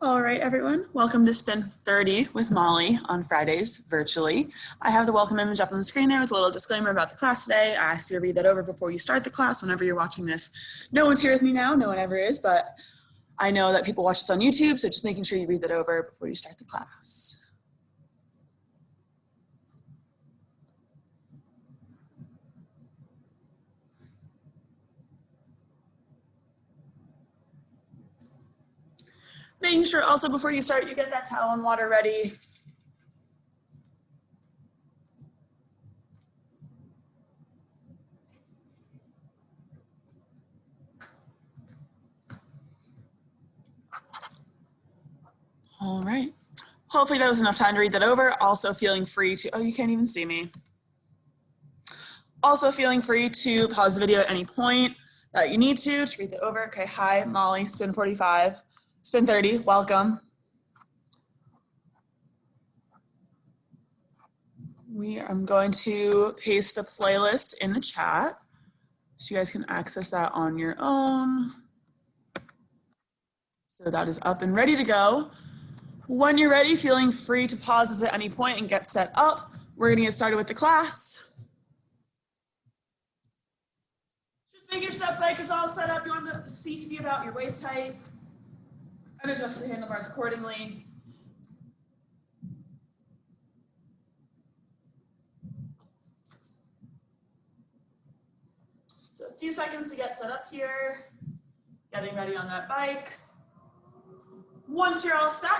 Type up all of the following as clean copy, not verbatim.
All right, everyone. Welcome to Spin 30 with Molly on Fridays virtually. I have the welcome image up on the screen there with a little disclaimer about the class today. I asked you to read that over before you start the class whenever you're watching this. No one's here with me now, no one ever is, but I know that people watch this on YouTube, so just making sure you read that over before you start the class. Making sure also before you start, you get that towel and water ready. All right. Hopefully that was enough time to read that over. Also feeling free to, oh, you can't even see me. Also feeling free to pause the video at any point that you need to read that over. Okay, hi, Molly, Spin 45. Spin 30, welcome. I'm going to paste the playlist in the chat so you guys can access that on your own. So that is up and ready to go. When you're ready, feeling free to pause this at any point and get set up. We're gonna get started with the class. Just making sure that bike is all set up. You want the seat to be about your waist height. And adjust the handlebars accordingly. So a few seconds to get set up here. Getting ready on that bike. Once you're all set,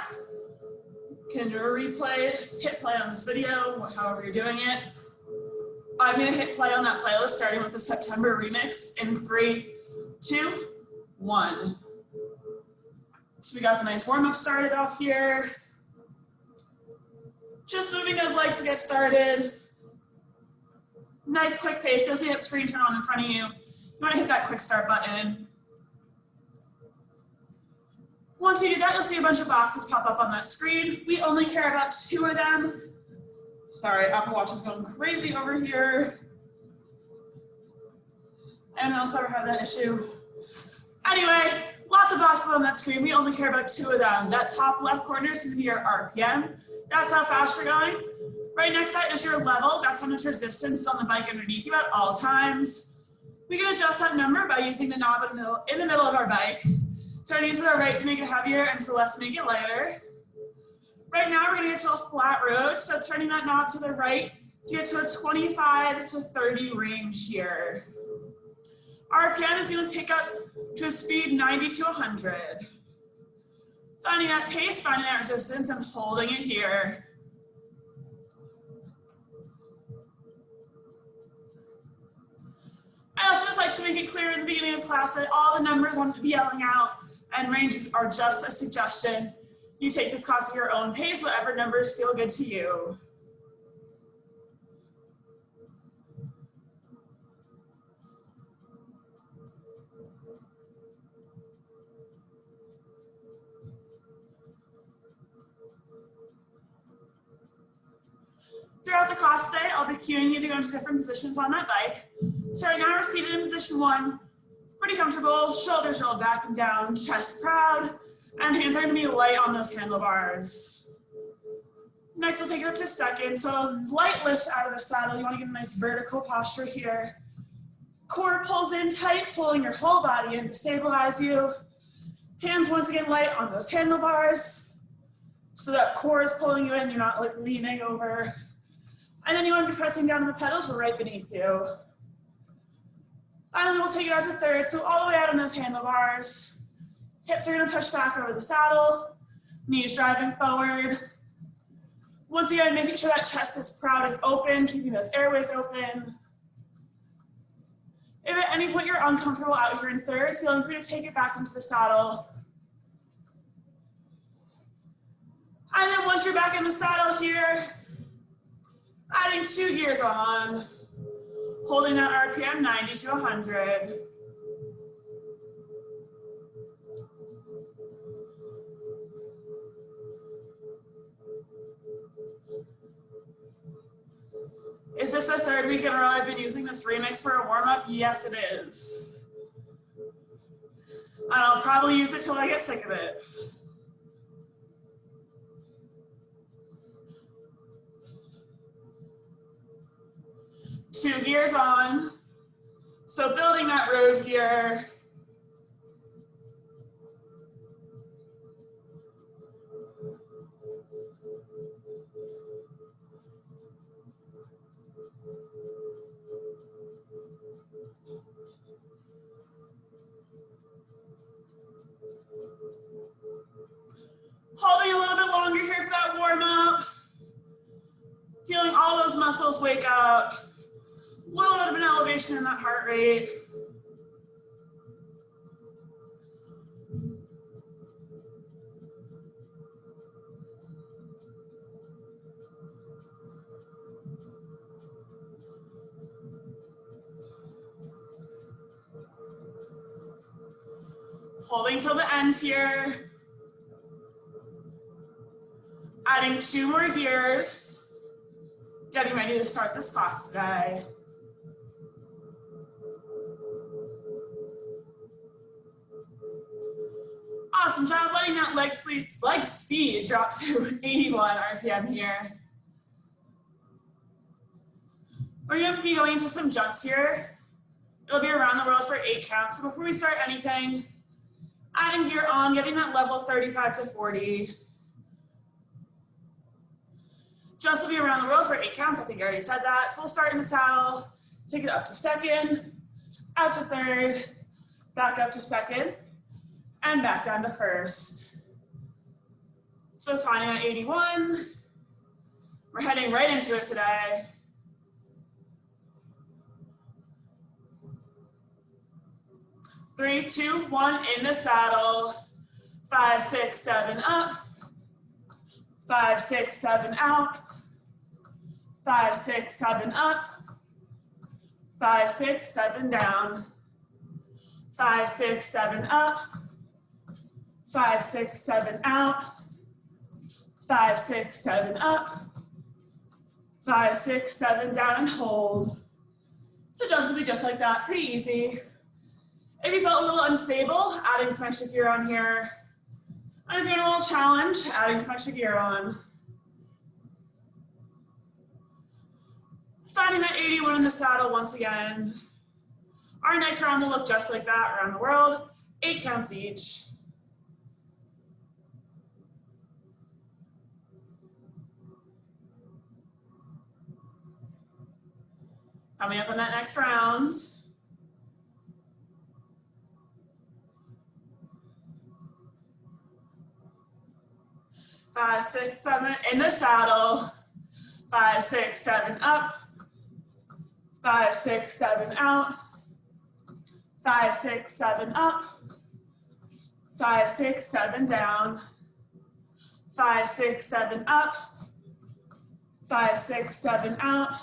can do a replay, hit play on this video, however you're doing it. I'm gonna hit play on that playlist starting with the September remix in 3, 2, 1. So we got the nice warm up started off here. Just moving those legs to get started. Nice quick pace, you'll see that screen turn on in front of you. You wanna hit that quick start button. Once you do that, you'll see a bunch of boxes pop up on that screen. We only care about 2 of them. Sorry, Apple Watch is going crazy over here. Anyone else ever have that issue? Anyway, lots of boxes on that screen. We only care about 2 of them. That top left corner is going to be your RPM. That's how fast you're going. Right next to that is your level. That's how much resistance is on the bike underneath you at all times. We can adjust that number by using the knob in the middle of our bike. Turning to the right to make it heavier and to the left to make it lighter. Right now we're going to get to a flat road, so turning that knob to the right to get to a 25 to 30 range here. RPM is going to pick up to a speed 90 to 100. Finding that pace, finding that resistance, and holding it here. I also just like to make it clear in the beginning of class that all the numbers I'm going to be yelling out and ranges are just a suggestion. You take this class at your own pace, whatever numbers feel good to you. Throughout the class today, I'll be cueing you to go into different positions on that bike. So right now we're seated in position 1, pretty comfortable, shoulders rolled back and down, chest proud, and hands are gonna be light on those handlebars. Next, we'll take it up to second. So a light lift out of the saddle. You wanna get a nice vertical posture here. Core pulls in tight, pulling your whole body in to stabilize you. Hands once again light on those handlebars. So that core is pulling you in, you're not like leaning over. And then you want to be pressing down on the pedals right beneath you. Finally, we'll take it out to third. So all the way out on those handlebars. Hips are going to push back over the saddle. Knees driving forward. Once again, making sure that chest is proud and open, keeping those airways open. If at any point you're uncomfortable out here in third, feeling free to take it back into the saddle. And then once you're back in the saddle here, adding 2 gears on, holding that RPM 90 to 100. Is this the 3rd week in a row I've been using this remix for a warm-up? Yes, it is. And I'll probably use it till I get sick of it. 2 gears on. So building that road here. Holding a little bit longer here for that warm up. Feeling all those muscles wake up. A little bit of an elevation in that heart rate. Holding till the end here. Adding 2 more gears. Getting ready to start this class today. Awesome job letting that leg speed drop to 81 RPM here. We're going to be going into some jumps here. It'll be around the world for 8 counts. So before we start anything, adding gear on, getting that level 35 to 40. Jumps will be around the world for 8 counts. I think I already said that. So we'll start in the saddle, take it up to second, out to third, back up to second, and back down to first. So finding at 81, we're heading right into it today. Three, two, one, in the saddle. 5, 6, 7, up. 5, 6, 7, out. 5, 6, 7, up. 5, 6, 7, down. 5, 6, 7, up. 5, 6, 7, out. 5, 6, 7, up. 5, 6, 7, down, and hold. So jumps will be just like that, pretty easy. If you felt a little unstable, adding some extra gear on here. And if you're in a little challenge, adding some extra gear on. Finding that 81 in the saddle once again. Our next round will look just like that around the world. 8 counts each. Coming up on that next round. 5, 6, 7, in the saddle. 5, 6, 7, up. 5, 6, 7, out. 5, 6, 7, up. 5, 6, 7, down. 5, 6, 7, up. 5, 6, 7, out.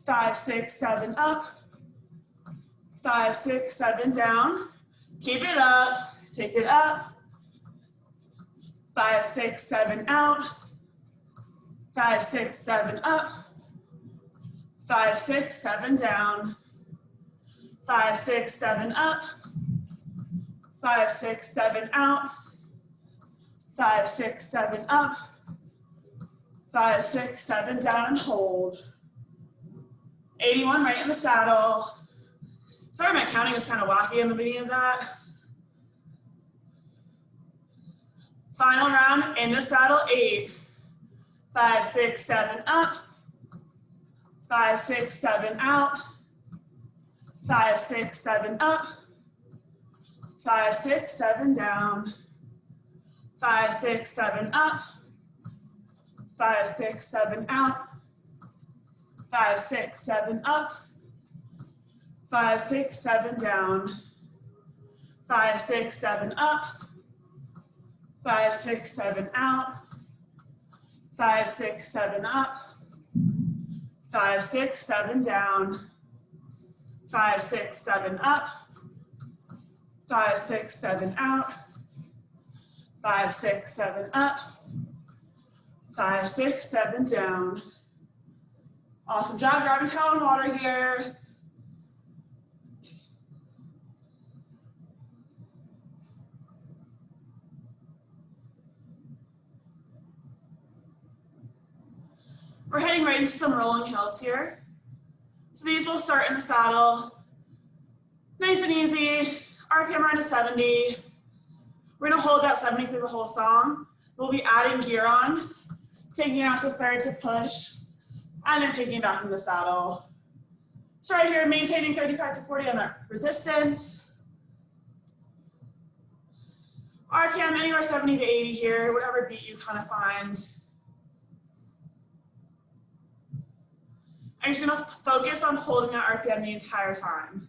5, 6, 7, up. 5, 6, 7, down. Keep it up. Take it up. 5, 6, 7, out. 5, 6, 7, up. 5, 6, 7, down. 5, 6, 7, up. 5, 6, 7, out. 5, 6, 7, up. 5, 6, 7, down, and hold. 81 right in the saddle. Sorry, my counting was kind of wacky in the beginning of that. Final round in the saddle, 8. 5, 6, 7, up. 5, 6, 7, out. 5, 6, 7, up. 5, 6, 7, down. 5, 6, 7, up. 5, 6, 7, out. 5, 6, 7, up. 5, 6, 7, down. 5, 6, 7, up. 5, 6, 7, out. 5, 6, 7, up. 5, 6, 7, down. 5, 6, 7, up. 5, 6, 7, out. 5, 6, 7, up. 5, 6, 7, down. Awesome job grabbing towel and water here. We're heading right into some rolling hills here. So these will start in the saddle. Nice and easy, RPM around to 70. We're gonna hold that 70 through the whole song. We'll be adding gear on, taking it out to third to push, and then taking it back in the saddle. So right here, maintaining 35 to 40 on that resistance. RPM anywhere 70 to 80 here, whatever beat you kind of find. I'm just gonna focus on holding that RPM the entire time.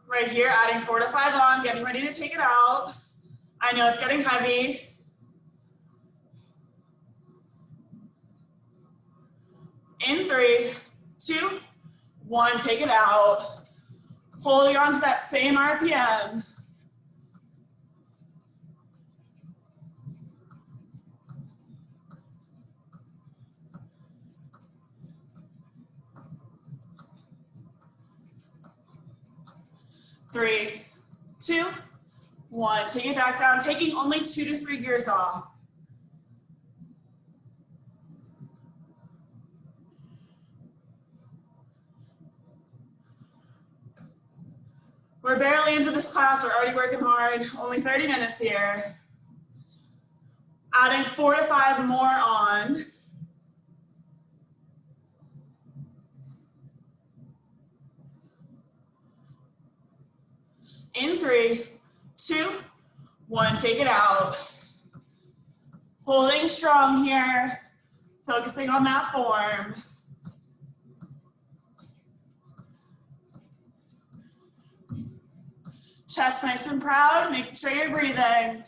Right here, adding 4 to 5 on, getting ready to take it out. I know it's getting heavy. In 3, 2, 1, take it out. Holding on to that same RPM. Three, 2, 1, take it back down, taking only 2 to 3 gears off. We're barely into this class, we're already working hard, only 30 minutes here. Adding 4 to 5 more on. In 3, 2, 1, take it out. Holding strong here, focusing on that form. Chest nice and proud, making sure you're breathing.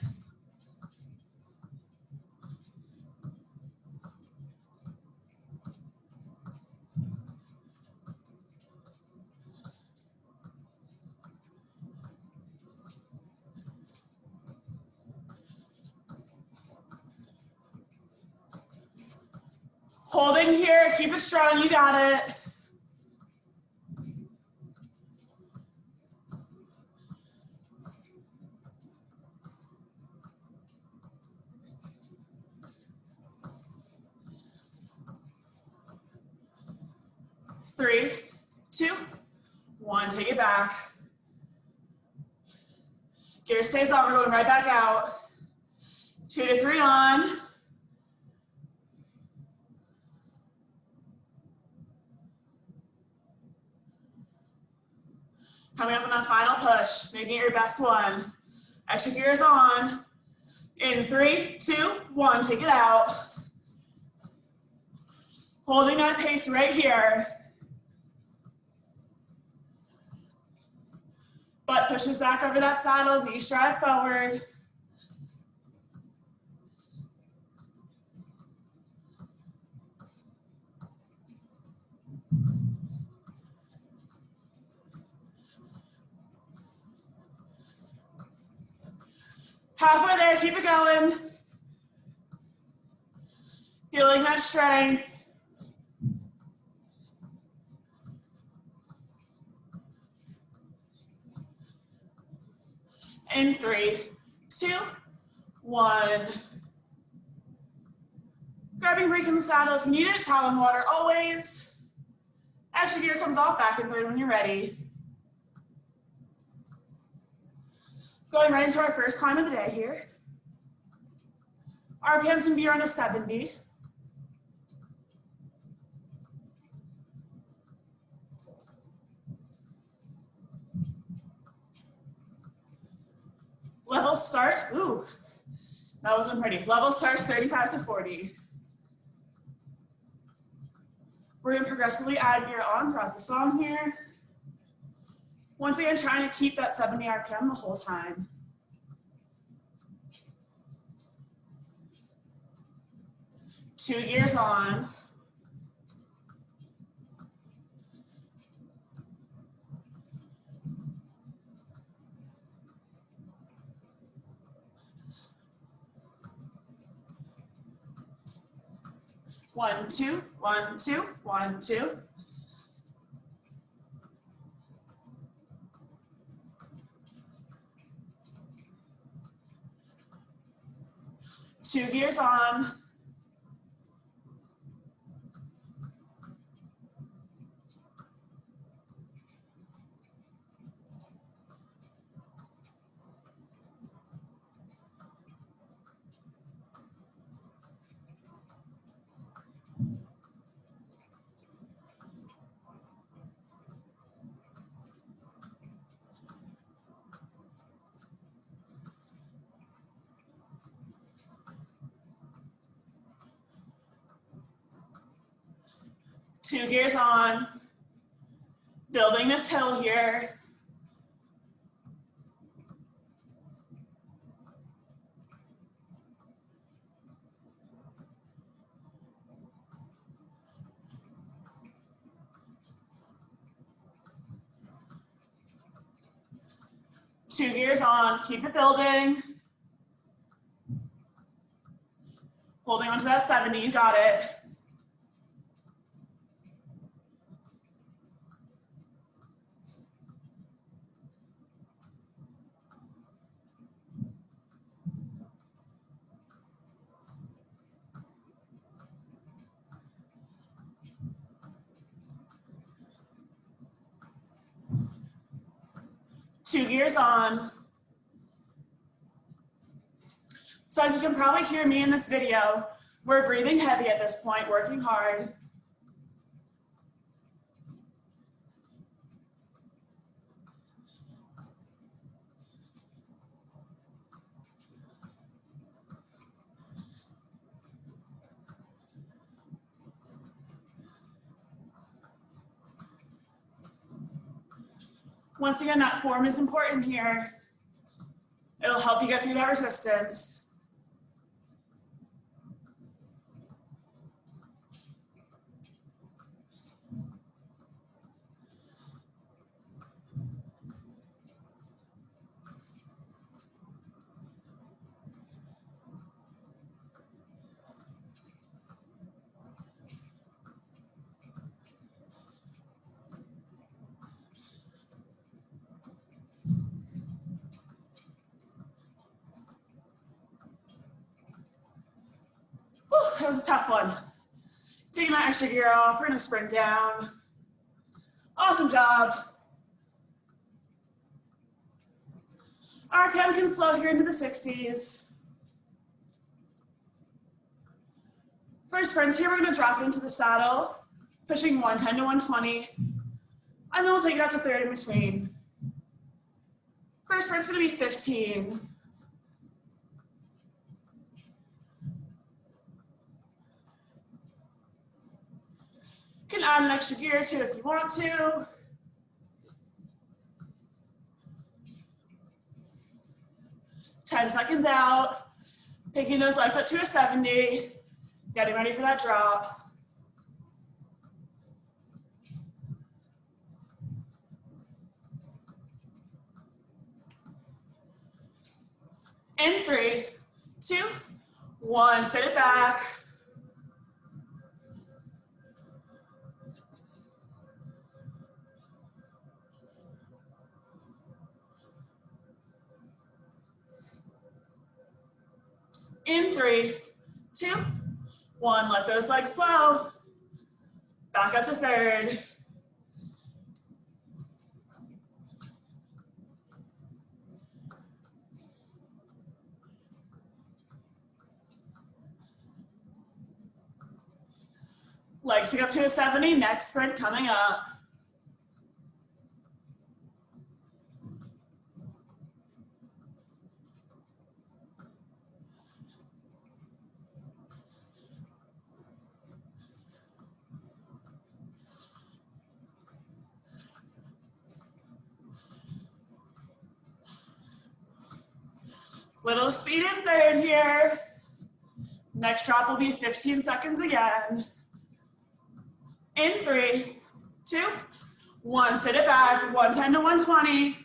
Holding here, keep it strong, you got it. Three, 2, 1, take it back. Gear stays on, we're going right back out. 2 to 3 on. Coming up on that final push, making it your best one. Extra gears on. In 3, 2, 1, take it out. Holding that pace right here. Butt pushes back over that saddle, knees drive forward. Halfway there, keep it going. Feeling that strength. In 3, 2, 1. Grabbing break in the saddle if you need it, towel and water always. Extra gear comes off back in 3rd when you're ready. Going right into our first climb of the day here. RPM's gonna be around a 70. Level starts, ooh, that wasn't pretty. Level starts 35 to 40. We're gonna progressively add gear on throughout the song here. Once again, trying to keep that 70 RPM the whole time. Two gears on. 1, 2, 1, 2, 1, 2. Two gears on. Two gears on. Building this hill here. Two gears on, keep it building. Holding onto that 70, you got it. Two gears on. So as you can probably hear me in this video, we're breathing heavy at this point, working hard. Once again, that form is important here. It'll help you get through that resistance. That was a tough one. Taking that extra gear off, we're gonna sprint down. Awesome job. RPM can slow here into the 60s. For sprints here, we're gonna drop into the saddle, pushing 110 to 120, and then we'll take it out to third in between. First sprint's gonna be 15. You can add an extra gear or two if you want to. Ten seconds out, picking those legs up to a 70, getting ready for that drop. In 3, 2, 1, set it back. In 3, 2, 1, let those legs slow. Back up to third. Legs pick up to a 70, next sprint coming up. Little speed in third here. Next drop will be 15 seconds again. In 3, 2, 1, sit it back, 110 to 120.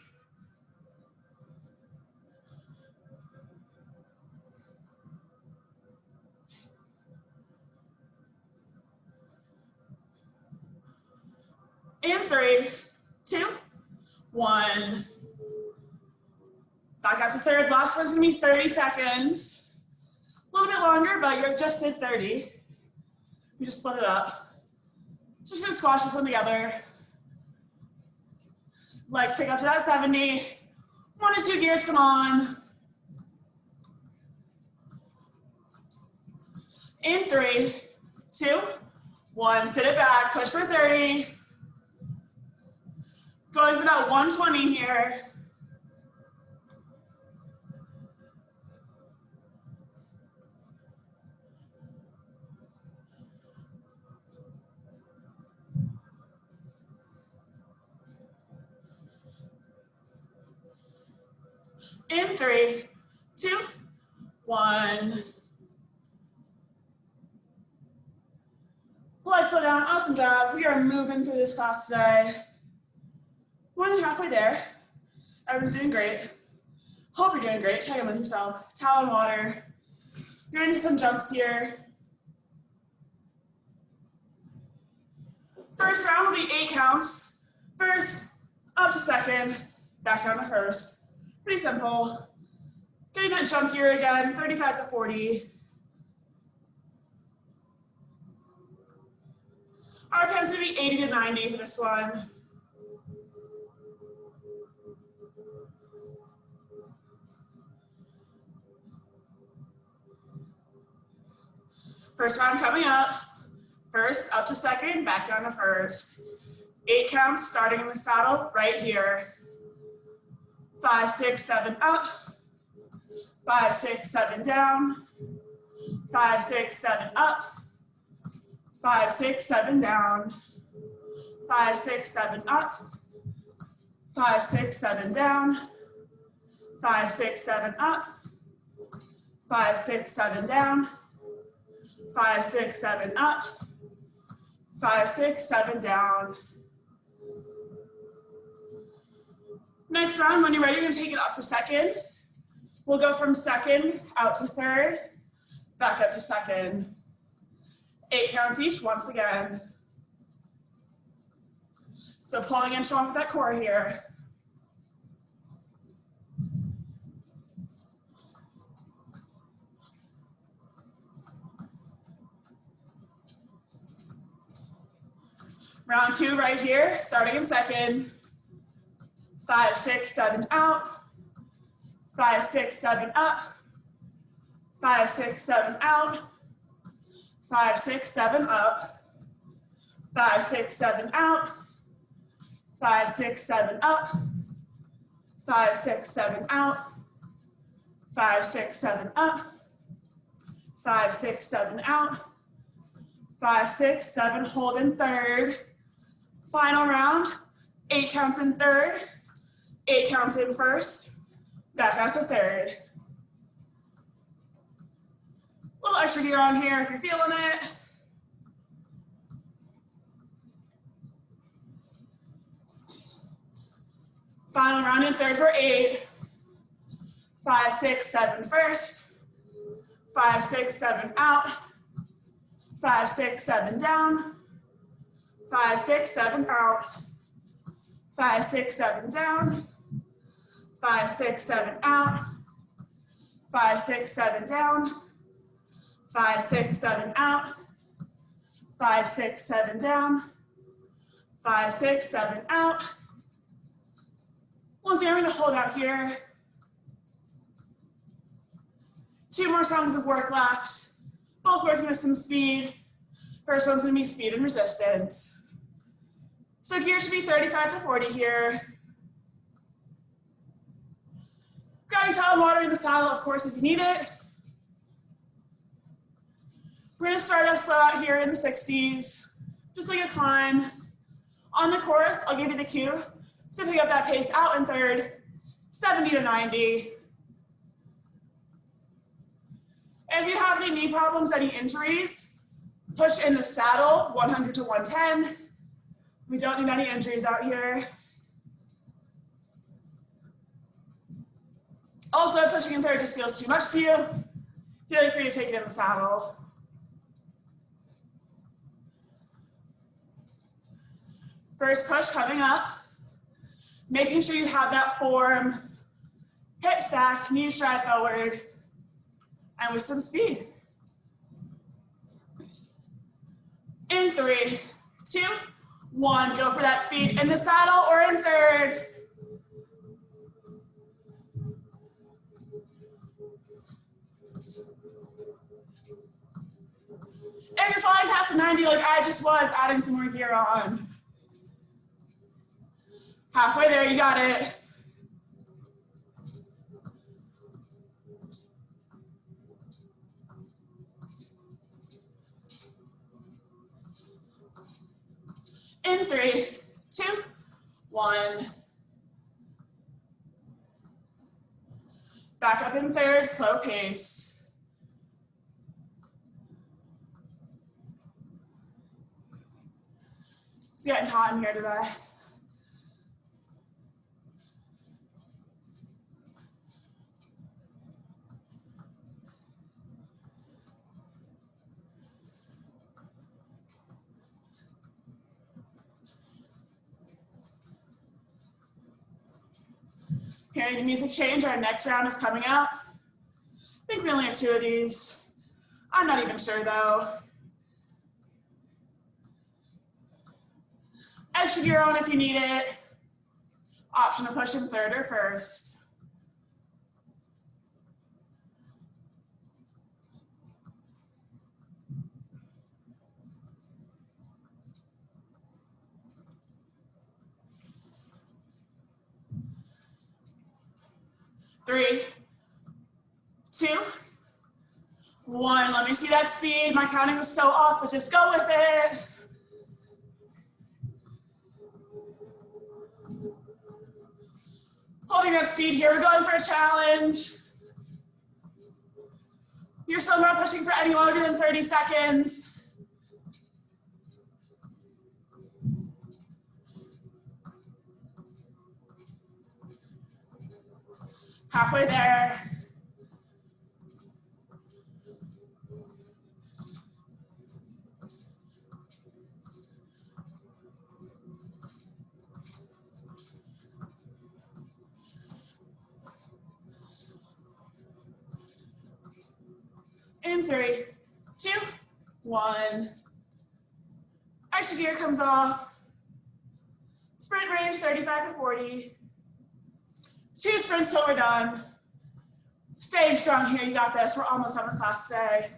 In 3, 2, 1. Back up to third. Last one's gonna be 30 seconds. A little bit longer, but you just did 30. We just split it up. So just gonna squash this one together. Legs pick up to that 70. 1 or 2 gears come on. In 3, 2, 1. Sit it back, push for 30. Going for that 120 here. In 3, 2, 1. Legs slow down, awesome job. We are moving through this class today. More than halfway there. Everyone's doing great. Hope you're doing great. Check in with yourself. Towel and water. You're into some jumps here. First round will be 8 counts. First, up to second, back down to first. Pretty simple. Getting that jump here again, 35 to 40. RPM is going to be 80 to 90 for this one. First round coming up. First, up to second, back down to first. 8 counts, starting in the saddle right here. 5, 6, 7 up. 5, 6, 7 down. 5, 6, 7 up. 5, 6, 7 down. 5, 6, 7 up. 5, 6, 7 down. 5, 6, 7 up. 5, 6, 7 down. 5, 6, 7 up. 5, 6, 7 down. Next round, when you're ready, you're going to take it up to second. We'll go from second out to third, back up to second. 8 counts each once again. So pulling in strong with that core here. Round 2 right here, starting in second. 5, 6, 7 out. 5, 6, 7 up. 5, 6, 7 out. 5, 6, 7 up. 5, 6, 7 out. 5, 6, 7 up. 5, 6, 7 out. 5, 6, 7 up. 5, 6, 7 out. 5, 6, 7, hold in third. Final round, 8 counts in third, 8 counts in first, back out to third. A little extra gear on here if you're feeling it. Final round in third for 8. 5, 6, 7 first. 5, 6, 7 out. 5, 6, 7 down. 5, 6, 7 out. 5, 6, 7 down. 5, 6, 7 out. 5, 6, 7 down. 5, 6, 7 out. 5, 6, 7 down. 5, 6, 7 out. Once again, I'm going to hold out here. 2 more songs of work left. Both working with some speed. First one's going to be speed and resistance. So gear should be 35 to 40 here. Grabbing towel and water in the saddle, of course, if you need it. We're going to start us slow out here in the 60s, just like a climb. On the chorus, I'll give you the cue to pick up that pace out in third, 70 to 90. If you have any knee problems, any injuries, push in the saddle, 100 to 110. We don't need any injuries out here. Also, if pushing in third just feels too much to you, feel free to take it in the saddle. First push coming up, making sure you have that form, hips back, knees drive forward, and with some speed. In 3, 2, 1, go for that speed in the saddle or in third. If you're flying past the 90 like I just was, adding some more gear on. Halfway there, you got it. In 3, 2, 1. Back up in third, slow pace. It's getting hot in here today. Hearing the music change, our next round is coming up. I think we only have 2 of these. I'm not even sure though. Extra gear on if you need it. Option to push in third or first. Three, 2, 1. Let me see that speed. My counting was so off, but just go with it. Holding that speed here, we're going for a challenge. You're still not pushing for any longer than 30 seconds. Halfway there. In 3, 2, 1. Extra gear comes off. Sprint range 35 to 40. 2 sprints till we're done. Staying strong here, you got this. We're almost done with class today.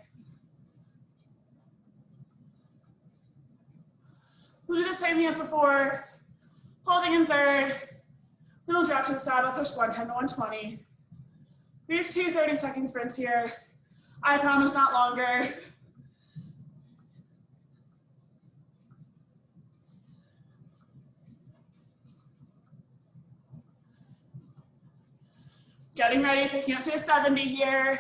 We'll do the same thing as before. Holding in third. Then we'll drop to the saddle, push 110 to 120. We have 2 30-second sprints here. I promise not longer. Getting ready, picking up to a 70 here.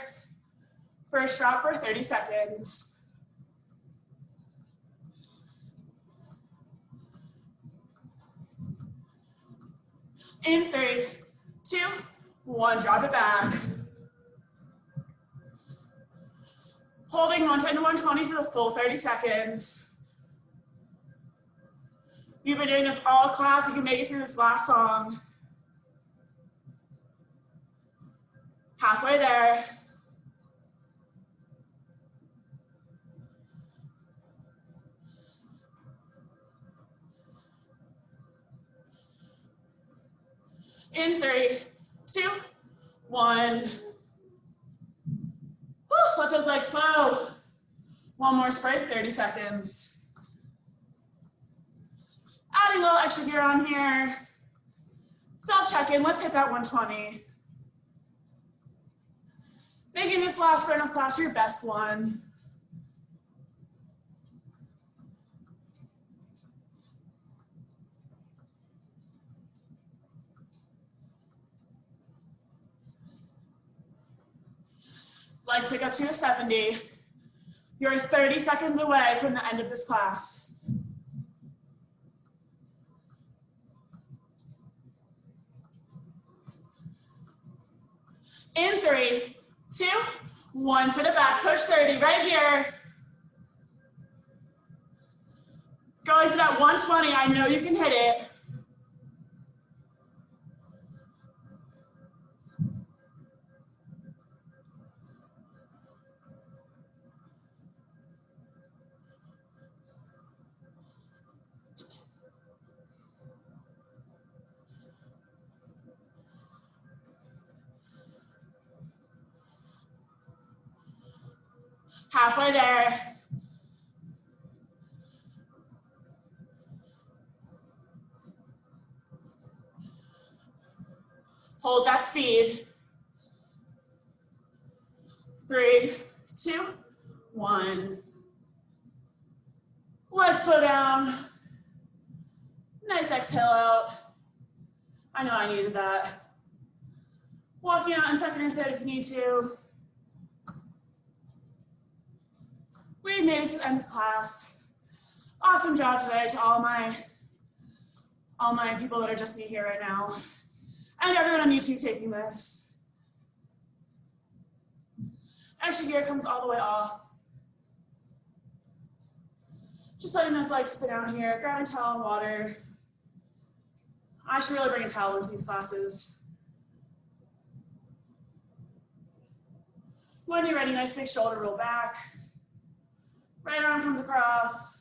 First drop for 30 seconds. In 3, 2, 1, drop it back. Holding 110 to 120 for the full 30 seconds. You've been doing this all class. You can make it through this last song. Halfway there. In 3, 2, 1. Let those legs slow. One more sprint, 30 seconds. Adding a little extra gear on here. Self-check-in, let's hit that 120. Making this last sprint of class your best one. Legs pick up to a 70. You're 30 seconds away from the end of this class. In 3, 2, 1, sit it back, push 30 right here. Going for that 120, I know you can hit it. Halfway there. Hold that speed. 3, 2, 1. Let's slow down. Nice exhale out. I know I needed that. Walking out in second or third if you need to. We've made it to the end of class. Awesome job today to all my people that are just me here right now. And everyone on YouTube taking this. Extra gear comes all the way off. Just letting those legs spin out here. Grab a towel and water. I should really bring a towel into these classes. When you're ready, nice big shoulder roll back. Right arm comes across.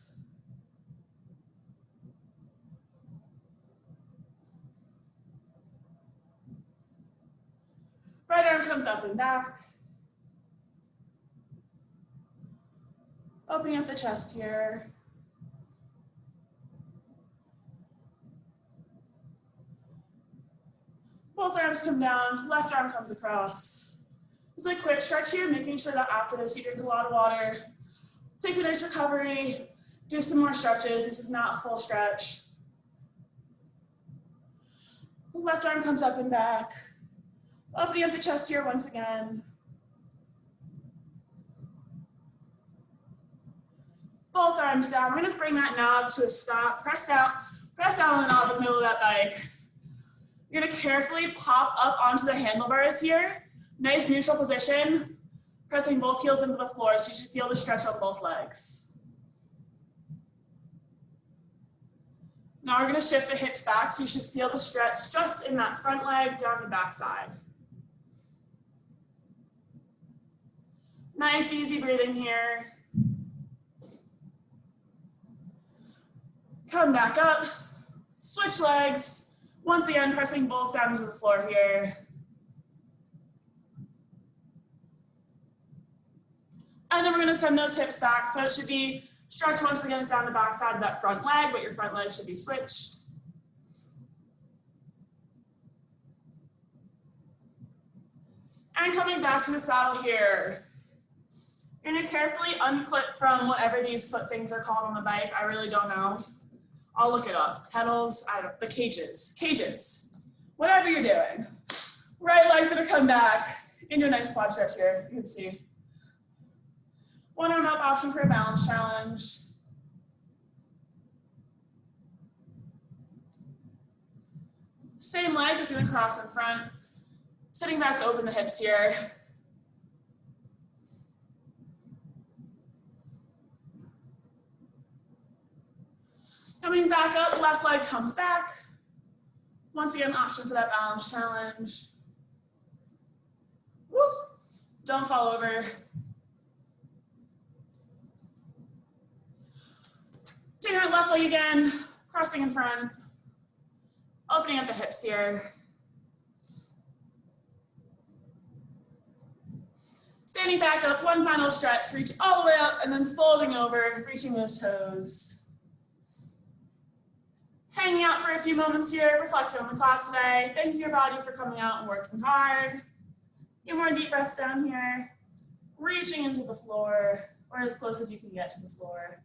Right arm comes up and back. Opening up the chest here. Both arms come down, left arm comes across. Just a quick stretch here, making sure that after this you drink a lot of water. Take a nice recovery, do some more stretches. This is not a full stretch. Left arm comes up and back. Opening up the chest here once again. Both arms down. We're gonna bring that knob to a stop. Press down on the knob in the middle of that bike. You're gonna carefully pop up onto the handlebars here. Nice neutral position. Pressing both heels into the floor, so you should feel the stretch on both legs. Now we're gonna shift the hips back, so you should feel the stretch just in that front leg down the back side. Nice, easy breathing here. Come back up, switch legs. Once again, pressing both down to the floor here. And then we're gonna send those hips back. So it should be stretch once again down the back side of that front leg, but your front leg should be switched. And coming back to the saddle here. You're gonna carefully unclip from whatever these foot things are called on the bike. I really don't know. I'll look it up. Pedals, the cages. Whatever you're doing. Right leg's gonna come back into a nice quad stretch here, you can see. One arm up option for a balance challenge. Same leg is gonna cross in front. Sitting back to open the hips here. Coming back up, left leg comes back. Once again, option for that balance challenge. Woo. Don't fall over. Doing that left leg again, crossing in front. Opening up the hips here. Standing back up, one final stretch, reach all the way up and then folding over, reaching those toes. Hanging out for a few moments here, reflecting on the class today. Thank your body for coming out and working hard. Get more deep breaths down here. Reaching into the floor, or as close as you can get to the floor.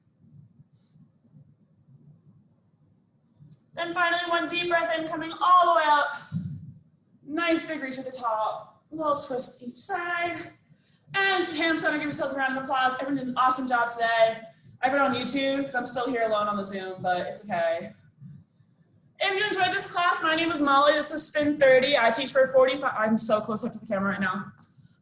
Then finally, one deep breath in, coming all the way up. Nice big reach at the top. A little twist each side. And handstand, give yourselves a round of applause. Everyone did an awesome job today. Everyone on YouTube, because I'm still here alone on the Zoom, but it's okay. If you enjoyed this class, my name is Molly. This was Spin 30. I teach for 45, I'm so close up to the camera right now.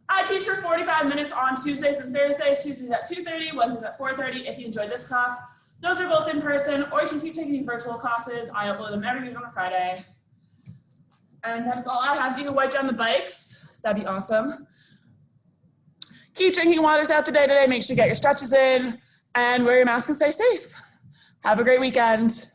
I teach for 45 minutes on Tuesdays and Thursdays. Tuesdays at 2:30, Wednesdays at 4:30. If you enjoyed this class, Those are both in person, or you can keep taking these virtual classes. I upload them every week on a Friday. And that's all I have. You can wipe down the bikes. That'd be awesome. Keep drinking water throughout the day today. Make sure you get your stretches in and wear your mask and stay safe. Have a great weekend.